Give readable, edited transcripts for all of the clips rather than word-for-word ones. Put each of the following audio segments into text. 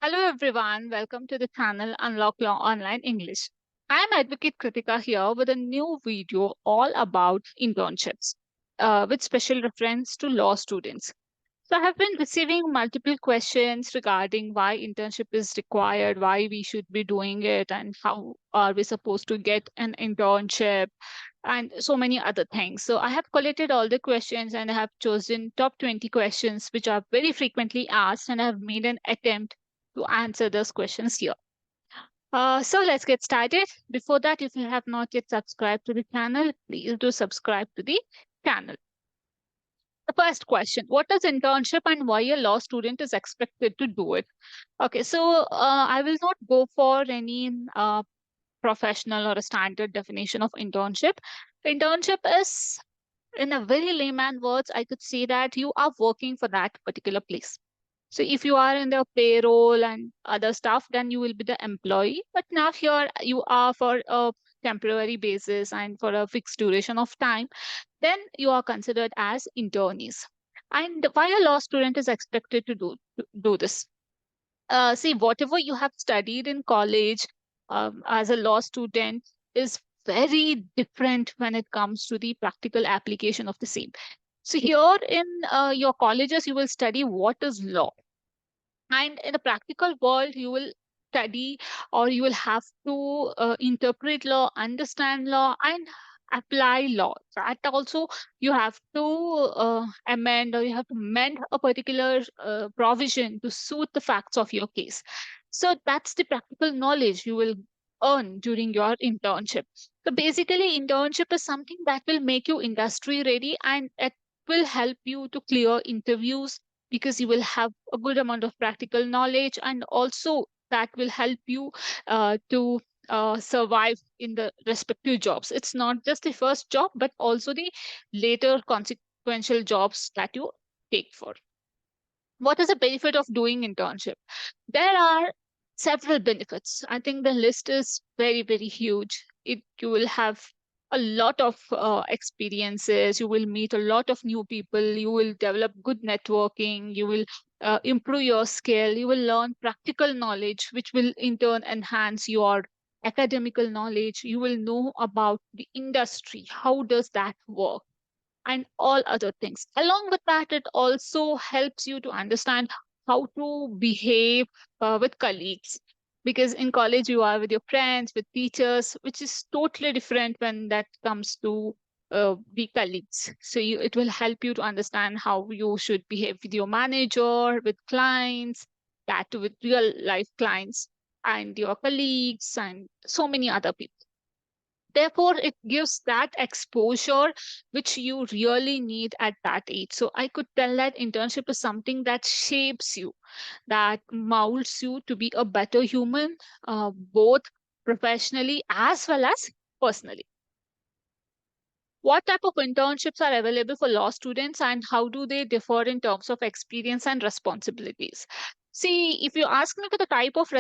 Hello everyone, welcome to the channel Unlock Law Online English. I am Advocate Kritika here with a new video all about internships with special reference to law students. So I have been receiving multiple questions regarding why internship is required, why we should be doing it, and how are we supposed to get an internship, and so many other things. So I have collected all the questions and I have chosen top 20 questions which are very frequently asked, and I have made an attempt to answer those questions here. So let's get started. Before that, if you have not yet subscribed to the channel, please do subscribe to the channel. The first question, what is internship and why a law student is expected to do it? Okay, so I will not go for any professional or a standard definition of internship. Internship is, in a very layman words, I could say that you are working for that particular place. So if you are in the payroll and other stuff, then you will be the employee. But now here you are for a temporary basis and for a fixed duration of time, then you are considered as internees. And why a law student is expected to do this? See, whatever you have studied in college as a law student is very different when it comes to the practical application of the same. So here in your colleges, you will study what is law, and in the practical world you will study, or you will have to interpret law, understand law, and apply law. That also you have to amend, or you have to mend a particular provision to suit the facts of your case. So that's the practical knowledge you will earn during your internship. So basically internship is something that will make you industry ready, and it will help you to clear interviews, because you will have a good amount of practical knowledge, and also that will help you to survive in the respective jobs. It's not just the first job, but also the later consequential jobs that you take for. What is the benefit of doing internship? There are several benefits. I think the list is very, very huge. You will have a lot of experiences. You will meet a lot of new people. You will develop good networking. You will improve your skill. You will learn practical knowledge, which will in turn enhance your academical knowledge. You will know about the industry. How does that work? And all other things. Along with that, it also helps you to understand how to behave with colleagues. Because in college, you are with your friends, with teachers, which is totally different when that comes to the colleagues. So it will help you to understand how you should behave with your manager, with clients, that with real life clients, and your colleagues, and so many other people. Therefore it gives that exposure which you really need at that age. So I could tell that internship is something that shapes you, that molds you to be a better human, both professionally as well as personally. What type of internships are available for law students, and how do they differ in terms of experience and responsibilities? See, if you ask me for the type of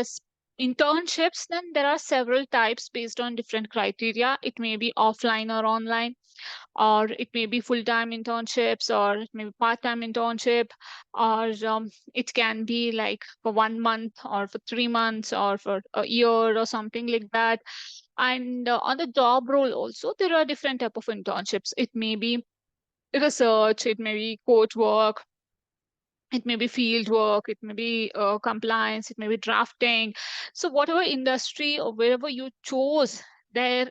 internships, then there are several types based on different criteria. It may be offline or online, or it may be full-time internships, or it may be part-time internship, or it can be like for 1 month, or for 3 months, or for a year, or something like that. And on the job role also, there are different type of internships. It may be research, it may be court work, it may be field work, it may be compliance, it may be drafting. So whatever industry or wherever you chose, there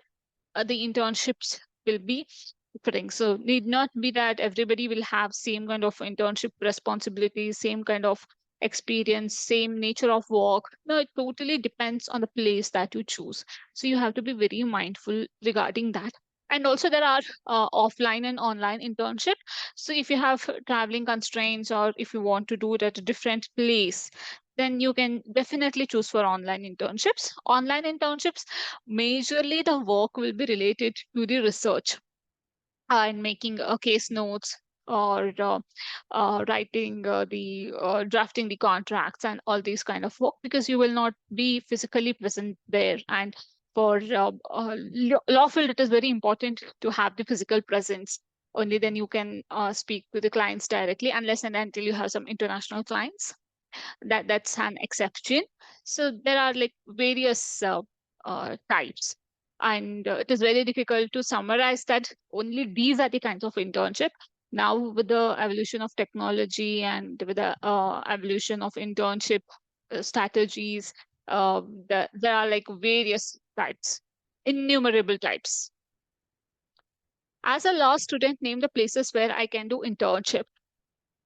the internships will be differing. So need not be that everybody will have same kind of internship responsibilities, same kind of experience, same nature of work. No, it totally depends on the place that you choose. So you have to be very mindful regarding that. And also there are offline and online internship. So if you have traveling constraints, or if you want to do it at a different place, then you can definitely choose for online internships. Online internships, majorly the work will be related to the research and making case notes, or writing the drafting the contracts and all these kind of work, because you will not be physically present there. And for law field, it is very important to have the physical presence. Only then you can speak to the clients directly, unless and until you have some international clients. That's an exception. So there are like various types, and it is very difficult to summarize that only these are the kinds of internship. Now with the evolution of technology and with the evolution of internship strategies, there are like various types, innumerable types. As a law student, name the places where I can do internship.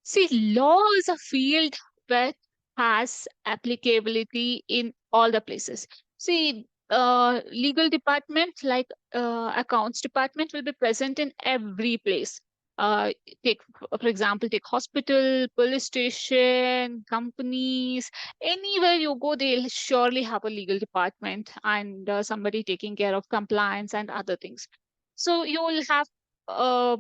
See, law is a field that has applicability in all the places. See, legal department like accounts department will be present in every place. Uh, take, for example, take hospital, police station, companies, anywhere you go, they'll surely have a legal department and somebody taking care of compliance and other things. So you will have uh,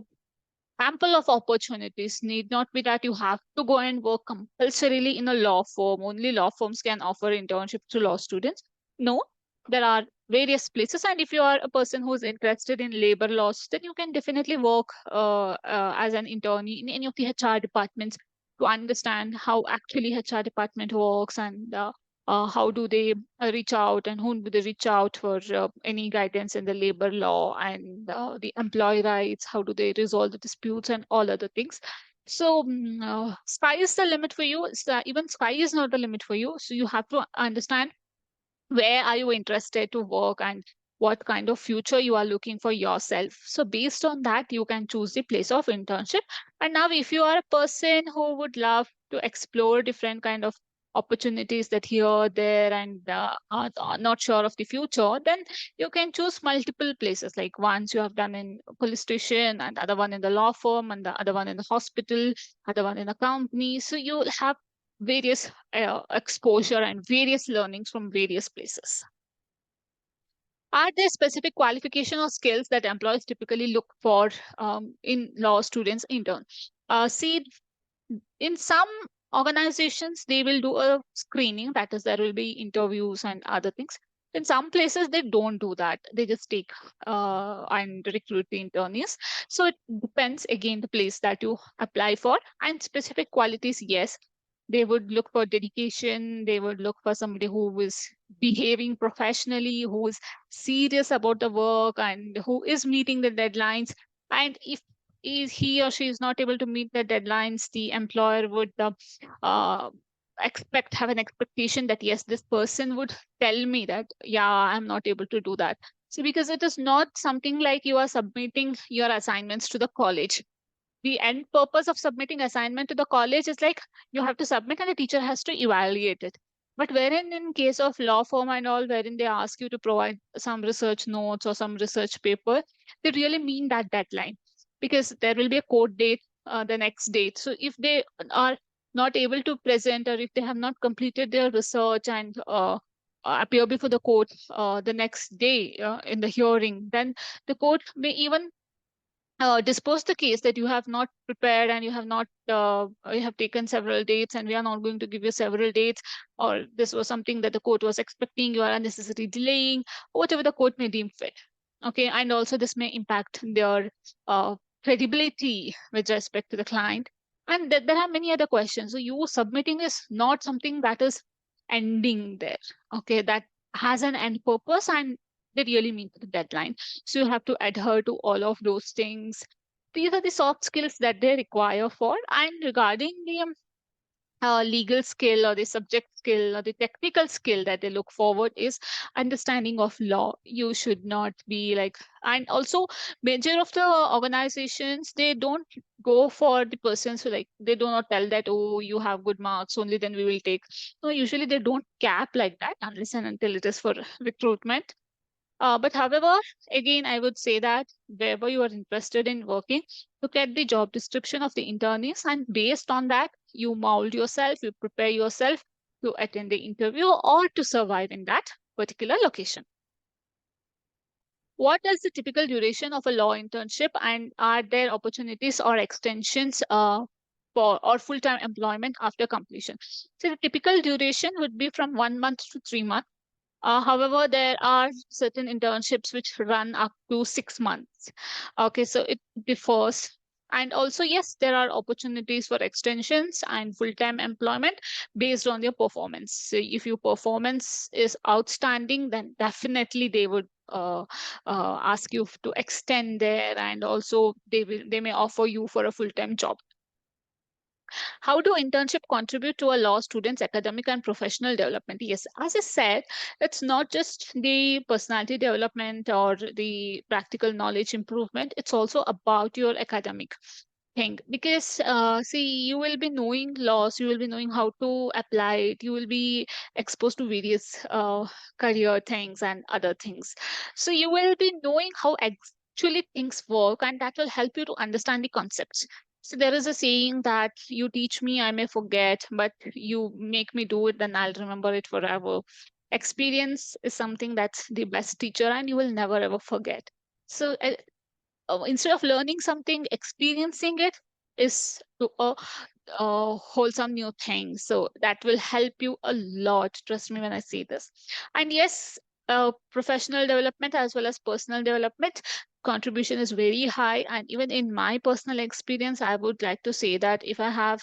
ample of opportunities. Need not be that you have to go and work compulsorily in a law firm. Only law firms can offer internships to law students. No, there are various places. And if you are a person who's interested in labor laws, then you can definitely work as an attorney in any of the HR departments to understand how actually HR department works, and how do they reach out, and whom do they reach out for any guidance in the labor law and the employee rights, how do they resolve the disputes and all other things. So sky is the limit for you. Even sky is not the limit for you, so you have to understand where are you interested to work and what kind of future you are looking for yourself. So based on that, you can choose the place of internship. And now if you are a person who would love to explore different kind of opportunities that here there and are not sure of the future, then you can choose multiple places. Like once you have done in police station, and other one in the law firm, and the other one in the hospital, other one in a company, so you'll have various exposure and various learnings from various places. Are there specific qualification or skills that employers typically look for in law students intern? See, in some organizations, they will do a screening, that is, there will be interviews and other things. In some places, they don't do that. They just take and recruit the internees. So it depends again the place that you apply for, and specific qualities. Yes, they would look for dedication. They would look for somebody who is behaving professionally, who is serious about the work, and who is meeting the deadlines. And if he or she is not able to meet the deadlines, the employer would uh, have an expectation that yes, this person would tell me that yeah, I'm not able to do that. So because it is not something like you are submitting your assignments to the college. The end purpose of submitting assignment to the college is like you have to submit and the teacher has to evaluate it. But wherein in case of law firm and all, wherein they ask you to provide some research notes or some research paper, they really mean that deadline, because there will be a court date the next date. So if they are not able to present, or if they have not completed their research and appear before the court the next day in the hearing, then the court may even dispose the case that you have not prepared, and you have not you have taken several dates, and we are not going to give you several dates, or this was something that the court was expecting, you are unnecessarily delaying, whatever the court may deem fit. Okay, and also this may impact their credibility with respect to the client. And there are many other questions. So you submitting is not something that is ending there. Okay, that has an end purpose, and they really meet the deadline. So you have to adhere to all of those things. These are the soft skills that they require for. And regarding the legal skill or the subject skill or the technical skill that they look forward is understanding of law. You should not be like, and also major of the organizations, they don't go for the persons who like, they do not tell that, oh, you have good marks, only then we will take. No, usually they don't cap like that unless and until it is for recruitment. But however, again, I would say that wherever you are interested in working, look at the job description of the internees, and based on that, you mold yourself, you prepare yourself to attend the interview or to survive in that particular location. What is the typical duration of a law internship, and are there opportunities or extensions for or full-time employment after completion? So the typical duration would be from 1 month to 3 months. However, there are certain internships which run up to 6 months. Okay, so it differs. And also, yes, there are opportunities for extensions and full-time employment, based on your performance. So if your performance is outstanding, then definitely they would ask you to extend there, and also they may offer you for a full-time job. How do internship contribute to a law student's academic and professional development? Yes, as I said, it's not just the personality development or the practical knowledge improvement, it's also about your academic thing. Because see, you will be knowing laws, you will be knowing how to apply it, you will be exposed to various career things and other things. So you will be knowing how actually things work, and that will help you to understand the concepts. So there is a saying that you teach me, I may forget, but you make me do it, then I'll remember it forever. Experience is something that's the best teacher, and you will never ever forget. So instead of learning something, experiencing it is to a wholesome new thing. So that will help you a lot. Trust me when I say this. And yes, professional development as well as personal development contribution is very high. And even in my personal experience, I would like to say that if I have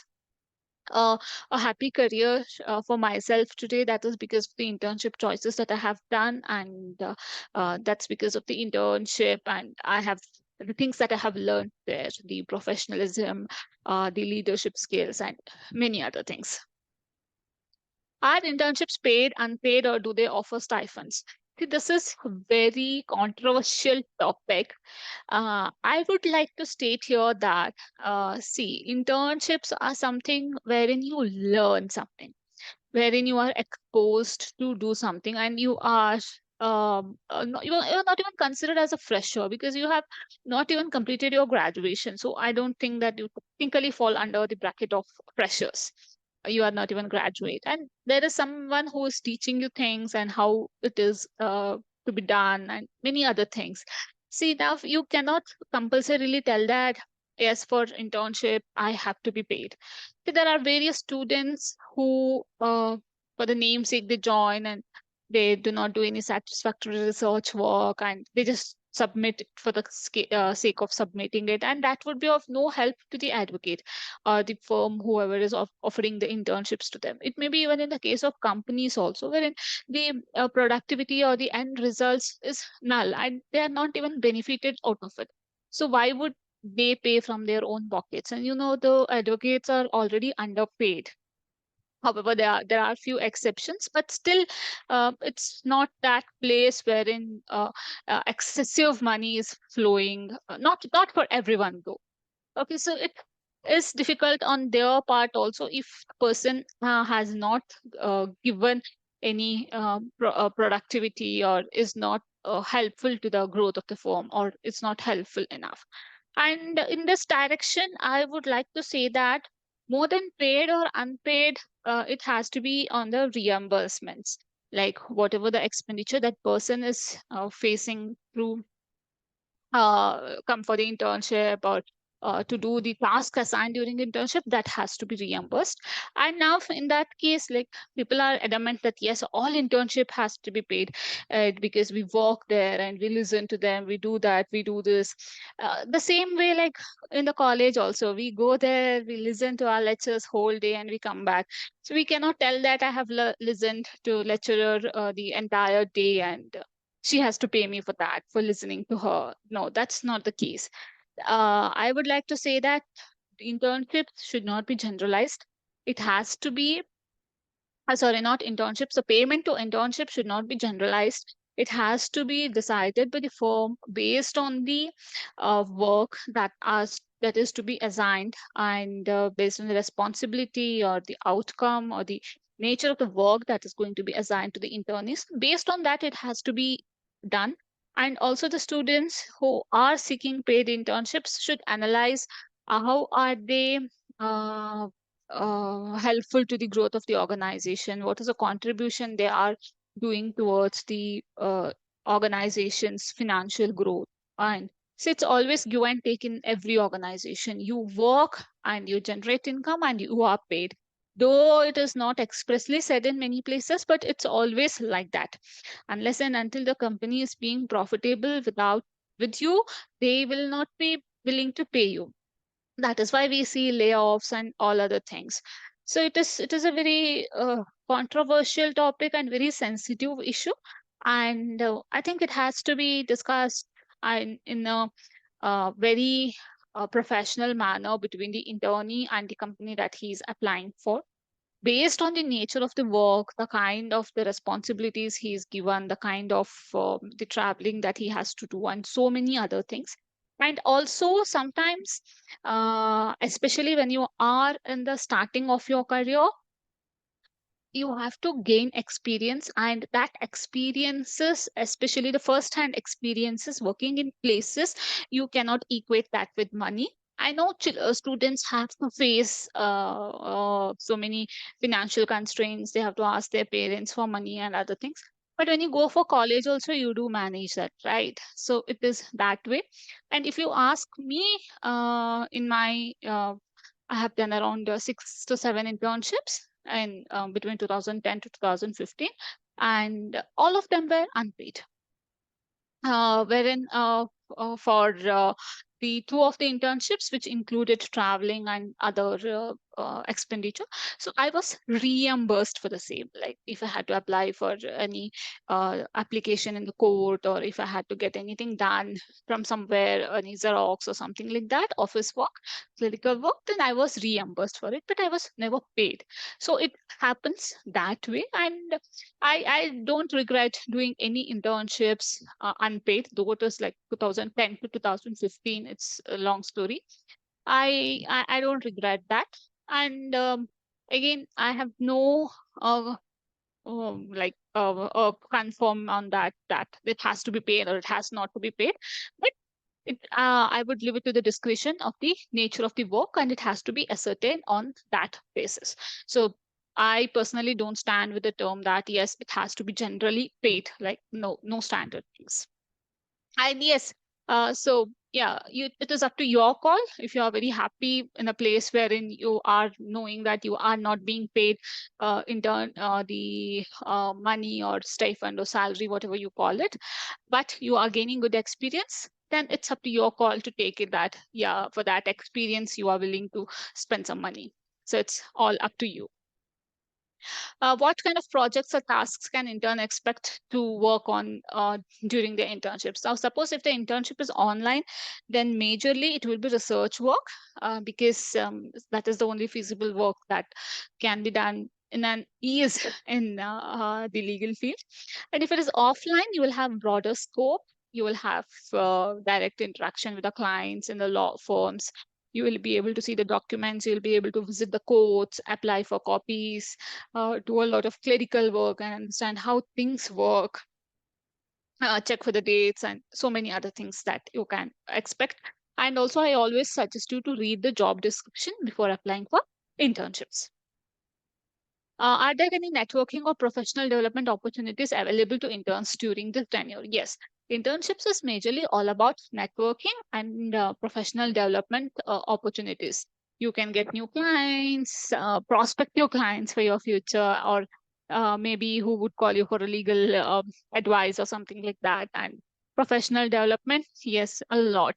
uh, a happy career for myself today, that is because of the internship choices that I have done, and that's because of the internship, and I have the things that I have learned there, the professionalism, the leadership skills, and many other things. Are internships paid, unpaid, or do they offer stipends? See, this is a very controversial topic. I would like to state here that, see, internships are something wherein you learn something, wherein you are exposed to do something, and you are you're not even considered as a fresher because you have not even completed your graduation. So I don't think that you technically fall under the bracket of freshers. You are not even graduate, and there is someone who is teaching you things and how it is to be done, and many other things. See, now you cannot compulsorily tell that yes, for internship I have to be paid. So there are various students who, for the namesake, they join and they do not do any satisfactory research work, and they just submit it for the sake of submitting it. And that would be of no help to the advocate or the firm, whoever is offering the internships to them. It may be even in the case of companies also, wherein the productivity or the end results is null and they are not even benefited out of it. So why would they pay from their own pockets? And the advocates are already underpaid. However, there are few exceptions, but still, it's not that place wherein excessive money is flowing. Not for everyone though. Okay, so it is difficult on their part also if a person has not given any productivity, or is not helpful to the growth of the firm, or it's not helpful enough. And in this direction, I would like to say that more than paid or unpaid, it has to be on the reimbursements, like whatever the expenditure that person is facing through come for the internship, or to do the task assigned during internship, that has to be reimbursed. And now in that case, like, people are adamant that yes, all internship has to be paid, because we walk there and we listen to them, we do that, we do this, the same way like in the college also, we go there, we listen to our lectures whole day and we come back. So we cannot tell that I have listened to lecturer the entire day, and she has to pay me for that, for listening to her. No, that's not the case. I would like to say that internships should not be generalized. It has to be, sorry, not internships. The payment to internship should not be generalized. It has to be decided by the firm based on the work that is to be assigned, and based on the responsibility or the outcome or the nature of the work that is going to be assigned to the internist. Based on that, it has to be done. And also, the students who are seeking paid internships should analyze how are they uh, helpful to the growth of the organization, what is the contribution they are doing towards the organization's financial growth. And so it's always give and take in every organization. You work and you generate income and you are paid, though it is not expressly said in many places, but it's always like that. Unless and until the company is being profitable with you, they will not be willing to pay you. That is why we see layoffs and all other things. So it is a very controversial topic and very sensitive issue, and I think it has to be discussed in a very professional manner between the internee and the company that he's applying for, based on the nature of the work, the kind of the responsibilities he's given, the kind of the traveling that he has to do, and so many other things. And also sometimes, especially when you are in the starting of your career, you have to gain experience, and that experiences, especially the first hand experiences working in places, you cannot equate that with money. I know students have to face so many financial constraints. They have to ask their parents for money and other things, but when you go for college also, you do manage that, right? So it is that way. And if you ask me, in my I have done around 6 to 7 internships in between 2010 to 2015, and all of them were unpaid. Wherein for the two of the internships, which included traveling and other expenditure, so I was reimbursed for the same. Like if I had to apply for any application in the court, or if I had to get anything done from somewhere, any Xerox or something like that, office work, clerical work, then I was reimbursed for it, but I was never paid. So it happens that way, and I don't regret doing any internships unpaid, though it was like 2010 to 2015. It's a long story. I don't regret that. And again, I have no confirm on that it has to be paid or it has not to be paid. But I would leave it to the discretion of the nature of the work, and it has to be ascertained on that basis. So I personally don't stand with the term that yes, it has to be generally paid. Like no standard, please. And yes, so yeah, it is up to your call. If you are very happy in a place wherein you are knowing that you are not being paid in turn the money or stipend or salary, whatever you call it, but you are gaining good experience, then it's up to your call to take it that yeah, for that experience you are willing to spend some money. So it's all up to you. What kind of projects or tasks can intern expect to work on during their internships? Now, suppose if the internship is online, then majorly it will be research work, because that is the only feasible work that can be done in an ease in the legal field. And if it is offline, you will have broader scope. You will have direct interaction with the clients in the law firms. You will be able to see the documents. You'll be able to visit the courts, apply for copies, do a lot of clerical work and understand how things work, check for the dates, and so many other things that you can expect. And also, I always suggest you to read the job description before applying for internships. Are there any networking or professional development opportunities available to interns during this tenure? Yes. Internships is majorly all about networking and professional development opportunities. You can get new clients, prospective clients for your future, or maybe who would call you for a legal advice or something like that. And professional development, yes, a lot,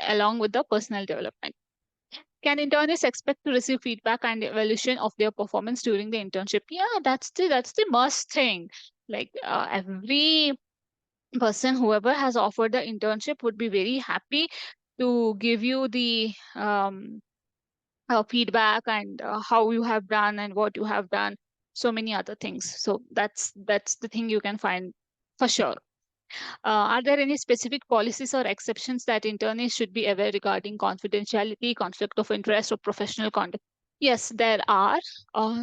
along with the personal development. Can internists expect to receive feedback and evaluation of their performance during the internship? Yeah, that's the must thing. Like every person, whoever has offered the internship, would be very happy to give you the feedback and how you have done and what you have done. So many other things. So that's the thing you can find for sure. Are there any specific policies or exceptions that internees should be aware regarding confidentiality, conflict of interest, or professional conduct? Yes, there are.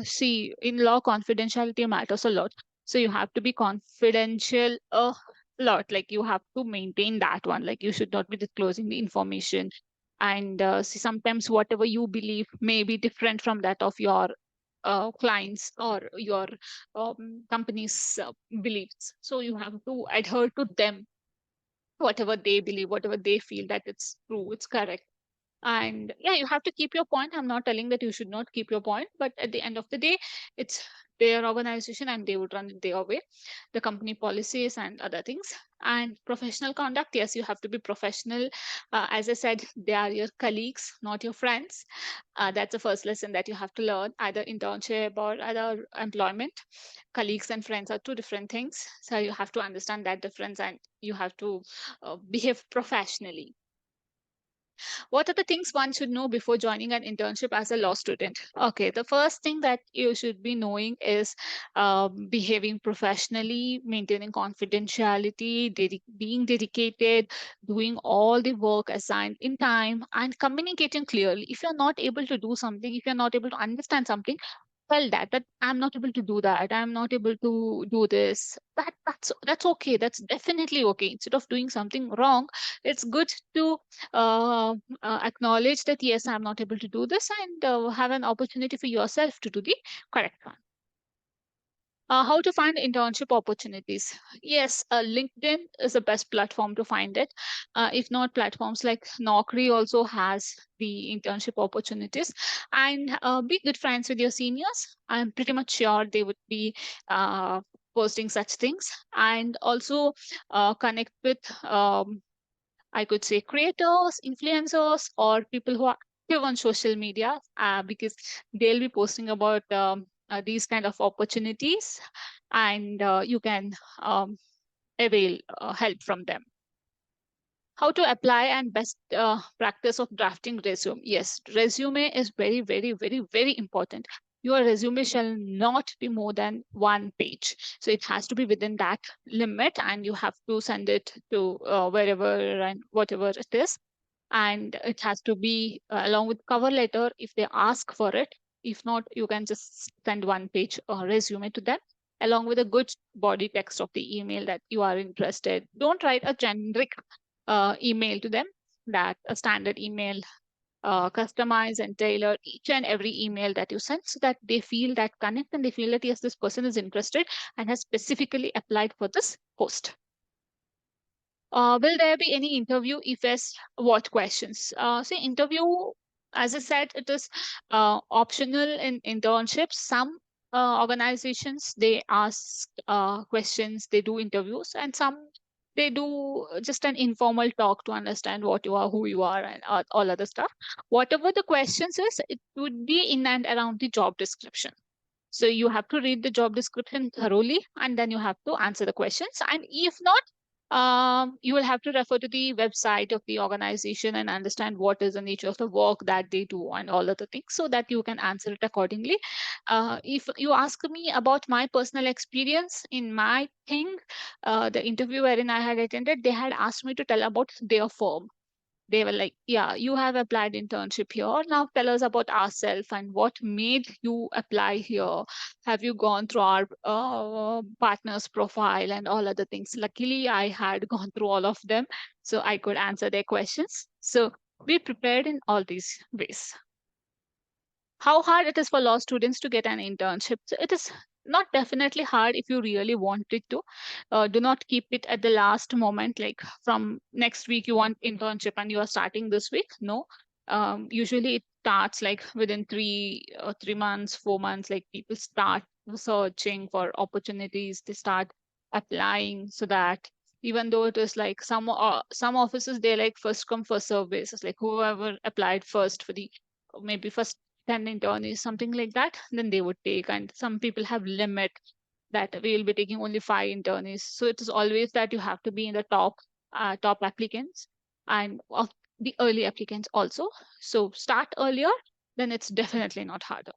See, in law, confidentiality matters a lot. So you have to be confidential a lot. Like you have to maintain that one. Like you should not be disclosing the information. And see, sometimes whatever you believe may be different from that of your clients or your company's beliefs. So you have to adhere to them, whatever they believe, whatever they feel that it's true, it's correct. And yeah, you have to keep your point. I'm not telling that you should not keep your point, but at the end of the day, it's their organization and they would run it their way, the company policies and other things. And professional conduct, yes, you have to be professional. As I said, they are your colleagues, not your friends. That's the first lesson that you have to learn, either internship or other employment. Colleagues and friends are two different things, so you have to understand that difference, and you have to behave professionally. What are the things one should know before joining an internship as a law student? Okay, the first thing that you should be knowing is behaving professionally, maintaining confidentiality, being dedicated, doing all the work assigned in time, and communicating clearly. If you're not able to do something, if you're not able to understand something, tell that I'm not able to do that, I'm not able to do this. That's okay, that's definitely okay. Instead of doing something wrong, it's good to uh, acknowledge that yes, I'm not able to do this, and have an opportunity for yourself to do the correct one. How to find internship opportunities? Yes, LinkedIn is the best platform to find it. If not, platforms like Naukri also has the internship opportunities. And be good friends with your seniors. I'm pretty much sure they would be uh, posting such things. And also connect with I could say creators, influencers, or people who are active on social media, because they'll be posting about these kind of opportunities, and you can avail help from them. How to apply and best practice of drafting resume? Yes, resume is very, very, very, very important. Your resume shall not be more than 1 page, so it has to be within that limit, and you have to send it to wherever and whatever it is. And it has to be along with cover letter if they ask for it. If not, you can just send 1 page resume to them, along with a good body text of the email that you are interested. Don't write a generic email to them, that a standard email. Customize and tailor each and every email that you send, so that they feel that connect, and they feel that yes, this person is interested and has specifically applied for this post. Will there be any interview? If yes, what questions? See, interview, as I said, it is optional in internships. Some organizations, they ask questions, they do interviews, and some, they do just an informal talk to understand what you are, who you are, and all other stuff. Whatever the questions is, it would be in and around the job description. So you have to read the job description thoroughly, and then you have to answer the questions. And if not, you will have to refer to the website of the organization and understand what is the nature of the work that they do and all other things, so that you can answer it accordingly. If you ask me about my personal experience in my thing, the interview wherein I had attended, they had asked me to tell about their firm. They were like, yeah, you have applied internship here, now tell us about ourselves and what made you apply here. Have you gone through our partner's profile and all other things? Luckily, I had gone through all of them, so I could answer their questions. So be prepared in all these ways. How hard it is for law students to get an internship? So it is not definitely hard if you really want it to. Do not keep it at the last moment, like from next week you want internship and you are starting this week. No, usually it starts like within 3 months, 4 months. Like people start searching for opportunities, they start applying, so that even though it is like some offices, they like first come first serve basis, like whoever applied first for the maybe first 10 internees, something like that, then they would take. And some people have limit that we will be taking only 5 internees. So it is always that you have to be in the top applicants and of the early applicants also. So start earlier, then it's definitely not harder.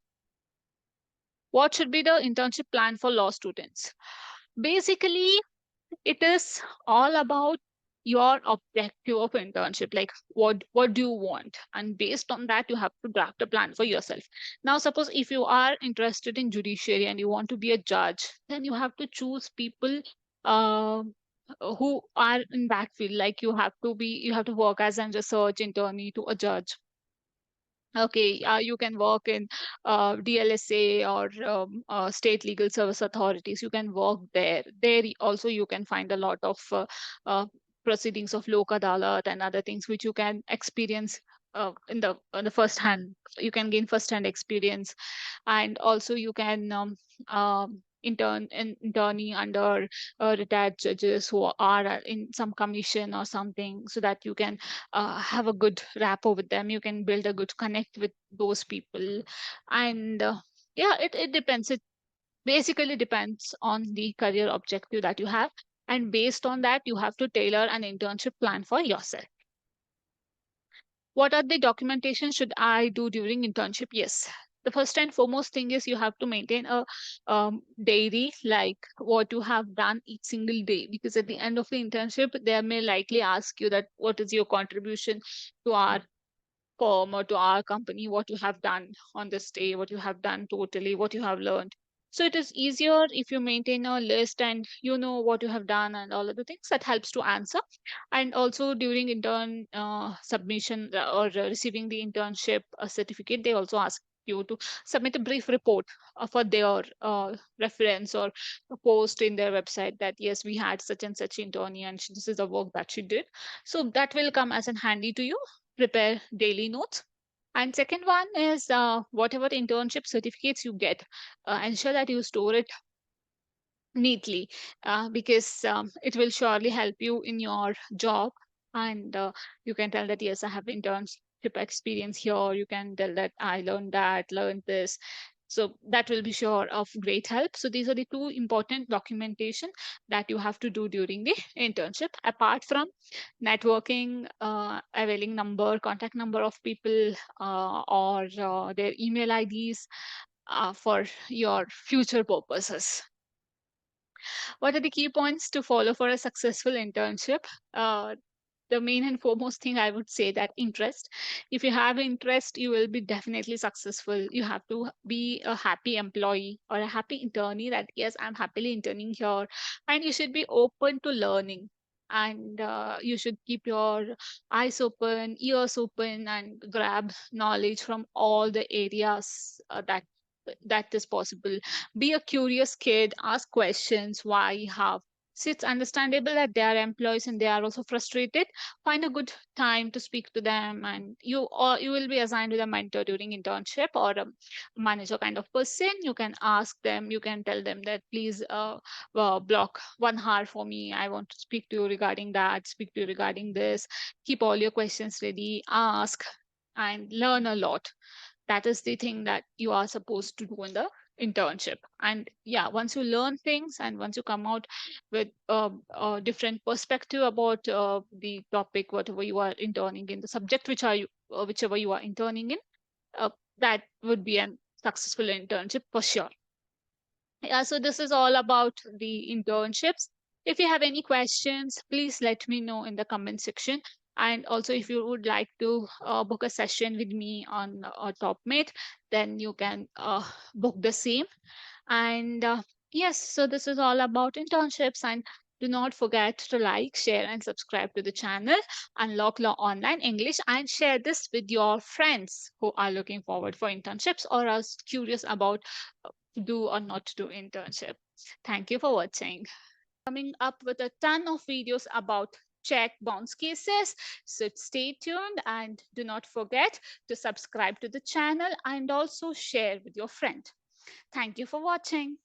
What should be the internship plan for law students? Basically, it is all about your objective of internship, like what do you want, and based on that you have to draft a plan for yourself. Now suppose if you are interested in judiciary and you want to be a judge, then you have to choose people uh, who are in that field. Like you have to work as a research internee to a judge. Okay, you can work in DLSA or state legal service authorities. You can work there. Also you can find a lot of uh, proceedings of lok adalat and other things which you can experience in the first hand. You can gain first hand experience, and also you can internee under retired judges who are in some commission or something, so that you can have a good rapport with them. You can build a good connect with those people. And yeah, it depends. It basically depends on the career objective that you have, and based on that you have to tailor an internship plan for yourself. What are the documentation should I do during internship? Yes, the first and foremost thing is you have to maintain a diary, like what you have done each single day, because at the end of the internship they may likely ask you that what is your contribution to our firm or to our company, what you have done on this day, what you have done totally, what you have learned. So it is easier if you maintain a list and you know what you have done and all of the things that helps to answer. And also during intern submission or receiving the internship certificate, they also ask you to submit a brief report for their reference, or a post in their website that yes, we had such and such internee and this is the work that she did. So that will come as an handy to you. Prepare daily notes. And second one is whatever internship certificates you get, ensure that you store it neatly, because it will surely help you in your job. And you can tell that yes, I have internship experience here. You can tell that I learned that, learned this. So that will be sure of great help. So these are the two important documentation that you have to do during the internship, apart from networking, availing number, contact number of people, or their email IDs for your future purposes. What are the key points to follow for a successful internship? The main and foremost thing I would say that interest. If you have interest, you will be definitely successful. You have to be a happy employee or a happy internee, that yes, I'm happily interning here. And you should be open to learning. And you should keep your eyes open, ears open, and grab knowledge from all the areas that is possible. Be a curious kid, ask questions, why, how. So it's understandable that they are employees and they are also frustrated. Find a good time to speak to them, and you will be assigned with a mentor during internship, or a manager kind of person. You can ask them, you can tell them that please block 1 hour for me. I want to speak to you regarding that, speak to you regarding this. Keep all your questions ready, ask, and learn a lot. That is the thing that you are supposed to do in the internship. And yeah, once you learn things and once you come out with a different perspective about the topic, whatever you are interning in, the subject which are you whichever you are interning in, uh, that would be a successful internship for sure. Yeah, so this is all about the internships. If you have any questions, please let me know in the comment section. And also, if you would like to book a session with me on TopMate, then you can book the same. And yes, so this is all about internships. And do not forget to like, share, and subscribe to the channel Unlock Law Online English, and share this with your friends who are looking forward for internships or are curious about to do or not to do internship. Thank you for watching. Coming up with a ton of videos about check bounce cases. So stay tuned and do not forget to subscribe to the channel and also share with your friend. Thank you for watching.